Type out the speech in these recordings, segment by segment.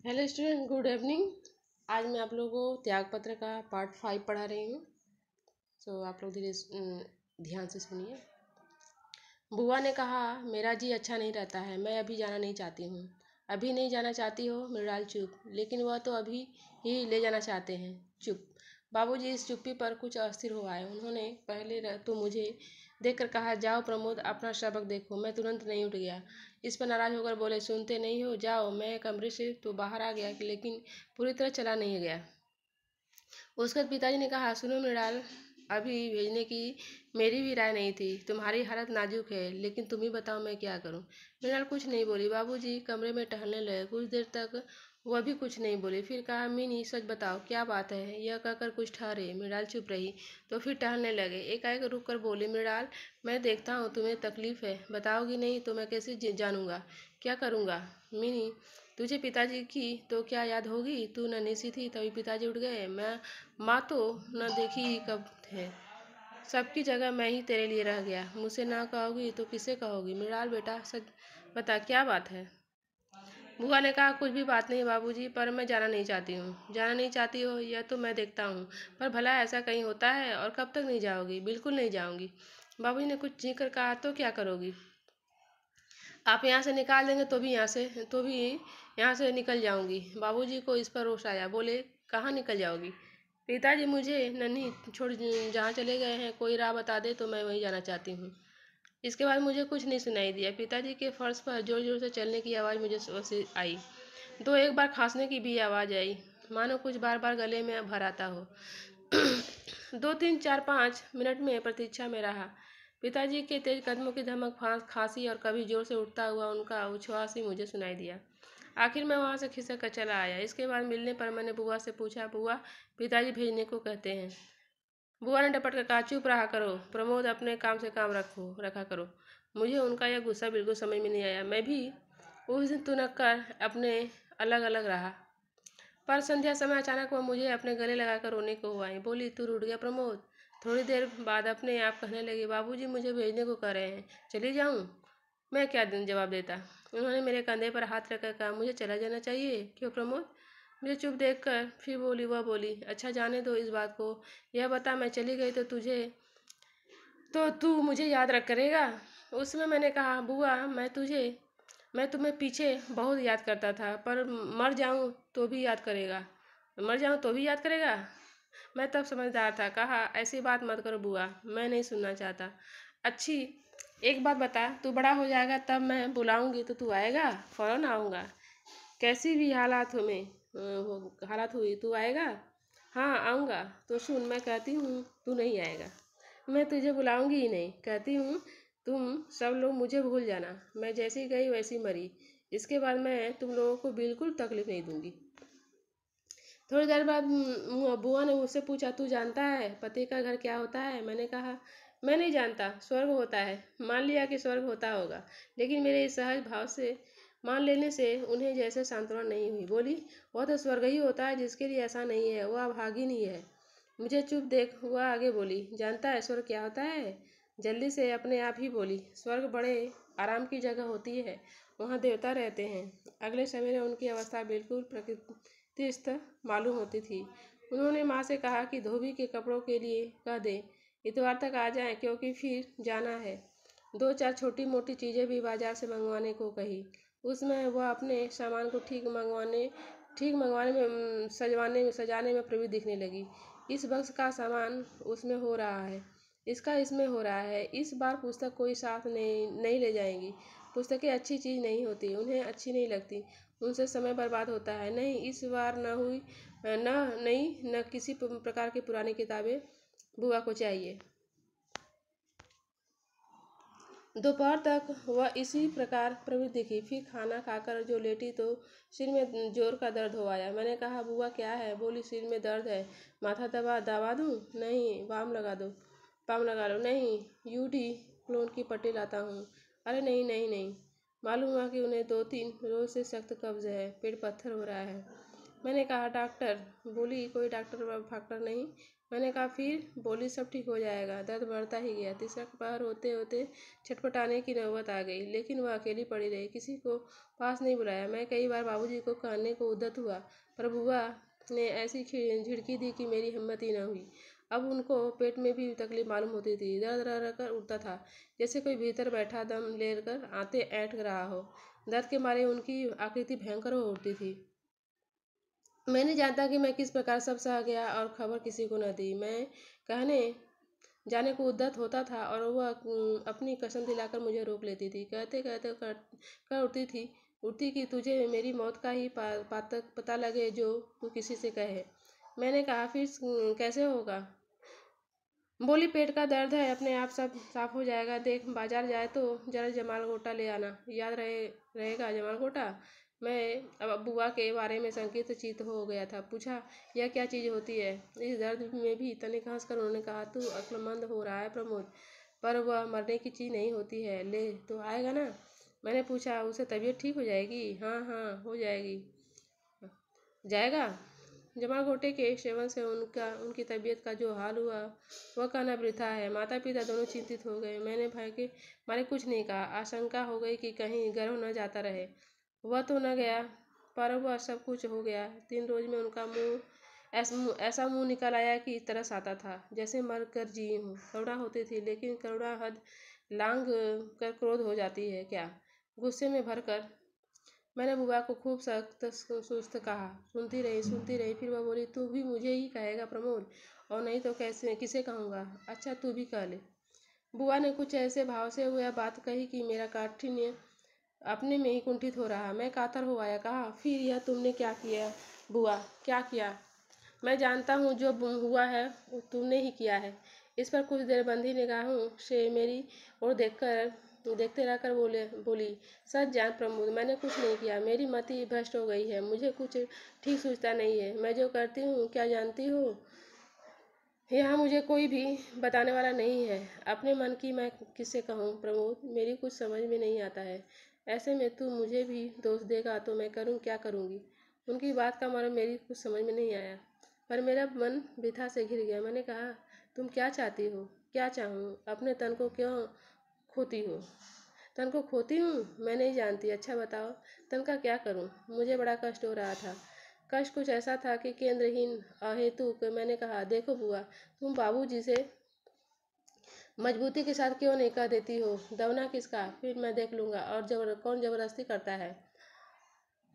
Hello student, good evening. आज मैं आप लोगों को त्याग पत्र का पार्ट 5 पढ़ा रही हूँ। आप लोग धीरे ध्यान से सुनिए। बुआ ने कहा, मेरा जी अच्छा नहीं रहता है, मैं अभी जाना नहीं चाहती हूँ। अभी नहीं जाना चाहती हो? मृणाल चुप। लेकिन वह तो अभी ही ले जाना चाहते हैं। चुप। बाबूजी इस चुप्पी पर कुछ अस्थिर हो आए। उन्होंने पहले तो मुझे देखकर कहा, जाओ प्रमोद, अपना सबक देखो। मैं तुरंत नहीं उठ गया। इस पर नाराज होकर बोले, सुनते नहीं हो? जाओ। मैं कमरे से तो बाहर आ गया, लेकिन पूरी तरह चला नहीं गया। उसके बाद पिताजी ने कहा, सुनो मृणाल, अभी भेजने की मेरी भी राय नहीं थी। तुम्हारी हालत नाजुक है, लेकिन तुम ही बताओ मैं क्या करूं। मृणाल कुछ नहीं बोली। बाबूजी कमरे में टहलने लगे। कुछ देर तक वह भी कुछ नहीं बोली। फिर कहा, मिनी सच बताओ क्या बात है। यह कहकर कुछ ठहरे। मृणाल चुप रही, तो फिर टहलने लगे। एकाएक रुक कर बोली, मृणाल, मैं देखता हूँ तुम्हें तकलीफ है। बताओगी नहीं तो मैं कैसे जानूंगा, क्या करूँगा। मिनी, तुझे पिताजी की तो क्या याद होगी? तू नन्ही सी थी तभी पिताजी उठ गए। माँ तो न देखी ही कब है। सबकी जगह मैं ही तेरे लिए रह गया। मुझसे ना कहोगी तो किसे कहोगी? मृणाल बेटा सच बता, क्या बात है। बुआ ने कहा, कुछ भी बात नहीं बाबूजी, पर मैं जाना नहीं चाहती हूँ। जाना नहीं चाहती हो यह तो मैं देखता हूँ, पर भला ऐसा कहीं होता है? और कब तक नहीं जाओगी? बिल्कुल नहीं जाऊँगी। बाबूजी ने कुछ चीख कर कहा, तो क्या करोगी? आप यहाँ से निकाल देंगे तो भी यहाँ से निकल जाऊंगी। बाबूजी को इस पर रोष आया। बोले, कहाँ निकल जाओगी? पिताजी मुझे नन्ही छोड़ जहाँ चले गए हैं, कोई राह बता दे तो मैं वहीं जाना चाहती हूँ। इसके बाद मुझे कुछ नहीं सुनाई दिया। पिताजी के फर्श पर जोर जोर से चलने की आवाज़ मुझे आई। दो एक बार खांसने की भी आवाज़ आई, मानो कुछ बार बार गले में भर आता हो। 2 3 4 5 मिनट में प्रतीक्षा में रहा। पिताजी के तेज कदमों की धमक, खांसी और कभी जोर से उठता हुआ उनका उच्छ्वास ही मुझे सुनाई दिया। आखिर मैं वहां से खिसक कर चला आया। इसके बाद मिलने पर मैंने बुआ से पूछा, बुआ, पिताजी भेजने को कहते हैं। बुआ ने डपट कर कहा, चुप रहा करो प्रमोद, अपने काम से काम रखा करो। मुझे उनका यह गुस्सा बिल्कुल समझ में नहीं आया। मैं भी उस दिन तुनक कर अपने अलग अलग रहा, पर संध्या समय अचानक वह मुझे अपने गले लगाकर रोने को हुआ। बोली, तू रूठ गया प्रमोद? थोड़ी देर बाद अपने आप कहने लगी, बाबूजी मुझे भेजने को कह रहे हैं, चली जाऊं? मैं क्या जवाब देता। उन्होंने मेरे कंधे पर हाथ रखकर कहा, मुझे चला जाना चाहिए? क्यों प्रमोद? मुझे चुप देखकर फिर वह बोली, अच्छा जाने दो इस बात को। यह बता, मैं चली गई तो तू मुझे याद रख करेगा? उस समय मैंने कहा, बुआ, मैं तुम्हें पीछे बहुत याद करता था, पर मर जाऊं तो भी याद करेगा। मर जाऊं तो भी याद करेगा? मैं तब समझदार था। कहा, ऐसी बात मत करो बुआ, मैं नहीं सुनना चाहता। अच्छी, एक बात बता, तू बड़ा हो जाएगा तब मैं बुलाऊंगी तो तू आएगा? फौरन आऊँगा, कैसी भी हालात हुई तू आएगा? हाँ आऊँगा। तो सुन, मैं कहती हूँ तू नहीं आएगा। मैं तुझे बुलाऊंगी ही नहीं। कहती हूँ तुम सब लोग मुझे भूल जाना। मैं जैसी गई वैसी मरी। इसके बाद मैं तुम लोगों को बिल्कुल तकलीफ नहीं दूंगी। थोड़ी देर बाद बुआ ने मुझसे पूछा, तू जानता है पति का घर क्या होता है? मैंने कहा, मैं नहीं जानता, स्वर्ग होता है। मान लिया कि स्वर्ग होता होगा, लेकिन मेरे इस सहज भाव से मान लेने से उन्हें जैसे सांत्वना नहीं हुई। बोली, वह तो स्वर्ग ही होता है, जिसके लिए ऐसा नहीं है वह अभागी नहीं है। मुझे चुप देख वह आगे बोली, जानता है स्वर्ग क्या होता है? जल्दी से अपने आप ही बोली, स्वर्ग बड़े आराम की जगह होती है, वहाँ देवता रहते हैं। अगले समय में उनकी अवस्था बिल्कुल प्रकृतिस्थ मालूम होती थी। उन्होंने माँ से कहा कि धोबी के कपड़ों के लिए कह दे इतवार तक आ जाए, क्योंकि फिर जाना है। 2 4 छोटी मोटी चीज़ें भी बाजार से मंगवाने को कही। उसमें वह अपने सामान को ठीक मंगवाने में सजाने में प्रवृत्त दिखने लगी। इस बक्स का सामान उसमें हो रहा है, इसका इसमें हो रहा है। इस बार पुस्तक कोई साथ नहीं ले जाएंगी। पुस्तकें अच्छी चीज़ नहीं होती, उन्हें अच्छी नहीं लगती, उनसे समय बर्बाद होता है। नहीं, इस बार न हुई न किसी प्रकार की पुरानी किताबें बुआ को चाहिए। दोपहर तक वह इसी प्रकार प्रवृत्त दिखी। फिर खाना खाकर जो लेटी तो सिर में जोर का दर्द हो आया। मैंने कहा, बुआ क्या है? बोली, सिर में दर्द है, माथा दबा दूं? नहीं, बाम लगा लो। नहीं, यूडी क्लोन की पट्टी लाता हूँ। अरे नहीं नहीं नहीं। मालूम हुआ कि उन्हें 2 3 रोज से सख्त कब्ज है, पेट पत्थर हो रहा है। मैंने कहा डॉक्टर। बोली कोई डॉक्टर फाक्टर नहीं। मैंने कहा फिर? बोली सब ठीक हो जाएगा। दर्द बढ़ता ही गया। तीसरा पहर होते होते छटपटाने की नौबत आ गई, लेकिन वह अकेली पड़ी रही। किसी को पास नहीं बुलाया। मैं कई बार बाबूजी को कहने को उद्यत हुआ, पर बुआ ने ऐसी झिड़की दी कि मेरी हिम्मत ही न हुई। अब उनको पेट में भी तकलीफ मालूम होती थी। दर्द रह कर उठता था, जैसे कोई भीतर बैठा दम लेकर आते ऐंठ रहा हो। दर्द के मारे उनकी आकृति भयंकर हो उठती थी। मैं नहीं जानता कि मैं किस प्रकार सब सह गया और खबर किसी को न दी। मैं कहने जाने को उद्यत होता था और वह अपनी कसम दिलाकर मुझे रोक लेती थी। कहते कहते कर उठती कि तुझे मेरी मौत का ही पता लगे जो तू किसी से कहे। मैंने कहा फिर कैसे होगा? बोली पेट का दर्द है, अपने आप सब साफ हो जाएगा। देख बाजार जाए तो जरा जमाल गोटा ले आना। याद रहेगा जमाल गोटा? मैं अब बुआ के बारे में संकित चित हो गया था। पूछा यह क्या चीज़ होती है? इस दर्द में भी तनिक हंसकर उन्होंने कहा तू अक्लमंद हो रहा है प्रमोद, पर वह मरने की चीज़ नहीं होती है। ले तो आएगा ना? मैंने पूछा उसे तबीयत ठीक हो जाएगी? हाँ हाँ हो जाएगी। जाएगा? जमाल घोटे के सेवन से उनकी तबीयत का जो हाल हुआ वह कहना वृथा है। माता पिता दोनों चिंतित हो गए। मैंने भय के मारे कुछ नहीं कहा। आशंका हो गई कि कहीं गर्भ न जाता रहे। वह तो न गया, पर वह सब कुछ हो गया। 3 रोज में उनका ऐसा मुंह निकल आया कि तरस आता था, जैसे मर कर जी हूँ। करुणा होती थी, लेकिन करुणा हद लांघ कर क्रोध हो जाती है क्या? गुस्से में भरकर मैंने बुआ को खूब सख्त सुस्त कहा। सुनती रही। फिर वह बोली तू भी मुझे ही कहेगा प्रमोद? और नहीं तो कैसे किसे कहूँगा? अच्छा तू भी कह ले। बुआ ने कुछ ऐसे भाव से वह बात कही कि मेरा काठिन्य अपने में ही कुंठित हो रहा। मैं कातर हो आया। कहा फिर यह तुमने क्या किया बुआ? क्या किया? मैं जानता हूँ जो हुआ है वो तुमने ही किया है। इस पर कुछ देर बंधी निगाहों से मेरी ओर देखते रहकर बोली सच जान प्रमोद, मैंने कुछ नहीं किया। मेरी मति भ्रष्ट हो गई है। मुझे कुछ ठीक सूझता नहीं है। मैं जो करती हूँ क्या जानती हो, यहाँ मुझे कोई भी बताने वाला नहीं है। अपने मन की मैं किससे कहूँ प्रमोद? मेरी कुछ समझ में नहीं आता है। ऐसे में तू मुझे भी दोष देगा तो मैं करूँ क्या करूँगी? उनकी बात का मर्म मेरी कुछ समझ में नहीं आया, पर मेरा मन वृथा से घिर गया। मैंने कहा तुम क्या चाहती हो? क्या चाहूँ? अपने तन को क्यों खोती हो? तन को खोती हूँ? मैं नहीं जानती। अच्छा बताओ तन का क्या करूँ? मुझे बड़ा कष्ट हो रहा था। कष्ट कुछ ऐसा था कि केंद्रहीन अहेतुक। मैंने कहा देखो बुआ, तुम बाबूजी से मजबूती के साथ क्यों नहीं कह देती हो? दवना किसका? फिर मैं देख लूँगा। और कौन जबरदस्ती करता है?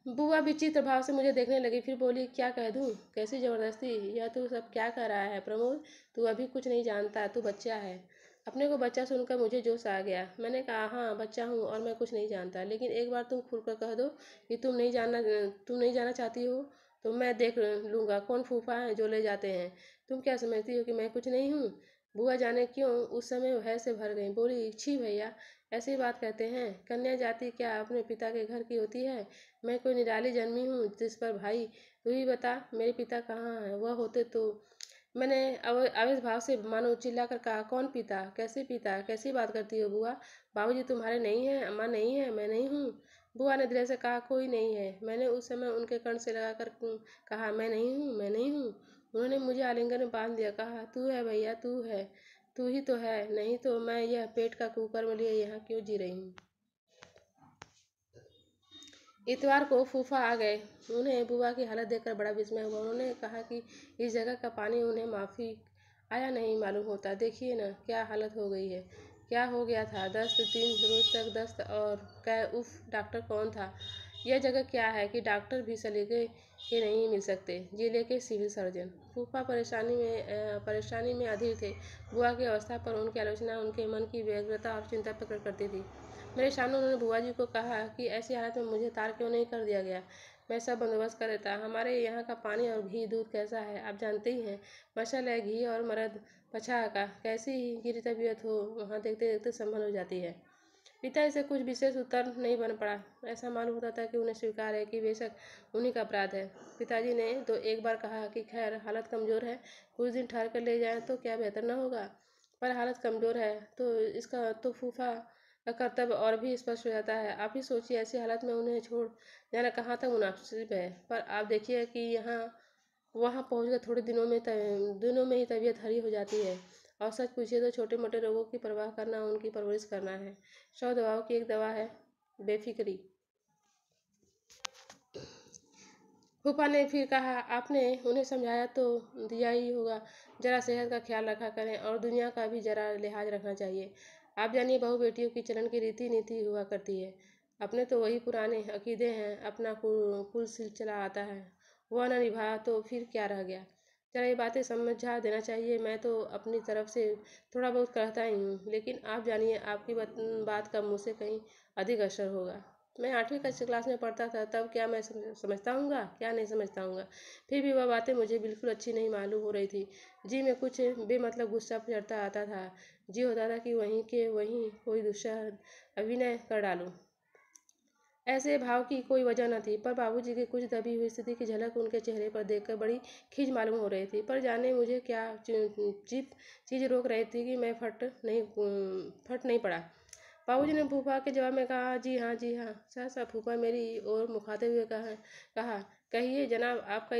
बुआ विचित्र भाव से मुझे देखने लगी। फिर बोली क्या कह दूँ? कैसी जबरदस्ती? यह तू सब क्या कह रहा है प्रमोद? तू अभी कुछ नहीं जानता, तू बच्चा है। अपने को बच्चा सुनकर मुझे जोश आ गया। मैंने कहा हाँ बच्चा हूँ और मैं कुछ नहीं जानता, लेकिन एक बार तुम खुलकर कह दो कि तुम नहीं जाना चाहती हो तो मैं देख लूँगा कौन फूफा है जो ले जाते हैं। तुम क्या समझती हो कि मैं कुछ नहीं हूँ? बुआ जाने क्यों उस समय भय से भर गई। बोली छी भैया, ऐसी बात कहते हैं? कन्या जाति क्या अपने पिता के घर की होती है? मैं कोई निराली जन्मी हूँ जिस पर भाई? तू ही बता मेरे पिता कहाँ है? वह होते तो। मैंने आवेश भाव से मानो चिल्लाकर कहा कौन पिता? कैसे पिता? कैसी बात करती हो बुआ? बाबूजी तुम्हारे नहीं है, अम्मा नहीं है, मैं नहीं हूँ? बुआ ने धीरे से कहा कोई नहीं है। मैंने उस समय उनके कर्ण से लगाकर कहा मैं नहीं हूँ, मैं नहीं हूँ। उन्होंने मुझे आलिंगन में बांध दिया। कहा तू है भैया, तू है, तू ही तो है। नहीं तो मैं यह पेट का कुकर्म लिए यहाँ क्यों जी रही हूँ? इतवार को फूफा आ गए। उन्हें बुआ की हालत देखकर बड़ा विस्मय हुआ। उन्होंने कहा कि इस जगह का पानी उन्हें माफी आया नहीं मालूम होता। देखिए न क्या हालत हो गई है। क्या हो गया था? दस्त, 3 रोज तक दस्त। और कै उफ, डॉक्टर कौन था? यह जगह क्या है कि डॉक्टर भी सलीके के नहीं मिल सकते? जिले के सिविल सर्जन। फूफा परेशानी में अधीर थे। बुआ की अवस्था पर उनकी आलोचना उनके मन की व्यग्रता और चिंता प्रकट करती थी। मेरे सामने उन्होंने बुआ जी को कहा कि ऐसी हालत में मुझे तार क्यों नहीं कर दिया गया? मैं सब बंदोबस्त कर देता। हमारे यहाँ का पानी और घी दूध कैसा है आप जानते ही हैं। मसल है घी और मर्द पछा का कैसी ही गिरी तबीयत हो वहाँ देखते देखते संभल हो जाती है। पिताजी से कुछ विशेष उत्तर नहीं बन पड़ा। ऐसा मालूम होता था कि उन्हें स्वीकार है कि बेशक उन्हीं का अपराध है। पिताजी ने तो एक बार कहा कि खैर हालत कमज़ोर है, कुछ दिन ठहर कर ले जाएं तो क्या बेहतर न होगा? पर हालत कमज़ोर है तो इसका तो फूफा का कर्तव्य और भी स्पष्ट हो जाता है। आप ही सोचिए, ऐसी हालत में उन्हें छोड़ जाना कहाँ तक मुनासिब है। पर आप देखिए कि यहाँ वहाँ पहुँचकर थोड़े दिनों में ही तबीयत हरी हो जाती है। और सच पूछिए तो छोटे मोटे रोगों की परवाह करना उनकी परवरिश करना है। 100 दवाओं की एक दवा है बेफिक्री। फूफा ने फिर कहा, आपने उन्हें समझाया तो दिया ही होगा, जरा सेहत का ख्याल रखा करें और दुनिया का भी जरा लिहाज रखना चाहिए। आप जानिए, बहू बेटियों की चलन की रीति नीति हुआ करती है। अपने तो वही पुराने अकीदे हैं, अपना कुल सिलसिला आता है, वह न निभाया तो फिर क्या रह गया। जरा ये बातें समझा देना चाहिए। मैं तो अपनी तरफ से थोड़ा बहुत कहता ही हूँ, लेकिन आप जानिए आपकी बात का मुझसे कहीं अधिक असर होगा। मैं 8वीं कक्षा क्लास में पढ़ता था, तब क्या मैं समझता हूँगा, क्या नहीं समझता हूँगा। फिर भी वह बातें मुझे बिल्कुल अच्छी नहीं मालूम हो रही थी। जी में कुछ बेमतलब गुस्सा चढ़ता आता था। जी होता था कि वहीं के वहीं कोई दुस्साहस अभिनय कर डालूं। ऐसे भाव की कोई वजह न थी, पर बाबूजी की कुछ दबी हुई स्थिति की झलक उनके चेहरे पर देखकर बड़ी खीज मालूम हो रही थी। पर जाने मुझे क्या चिप चीज़ रोक रही थी कि मैं फट नहीं पड़ा। बाबूजी ने फूफा के जवाब में कहा, जी हाँ, जी हाँ। सहसा फूफा मेरी ओर मुखाते हुए कहा, कहिए जनाब, आपका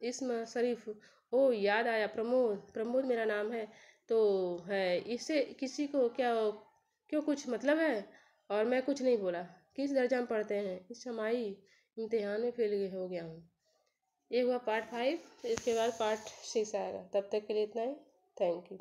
इसम शरीफ। ओ याद आया, प्रमोद, प्रमोद मेरा नाम है तो है। इससे किसी को क्या क्यों कुछ मतलब है? और मैं कुछ नहीं बोला। किस दर्जा में पढ़ते हैं? इस छमाही इम्तिहान में फेल हो गया हूँ। ये हुआ पार्ट 5। इसके बाद पार्ट 6 आएगा। तब तक के लिए इतना ही। Thank you.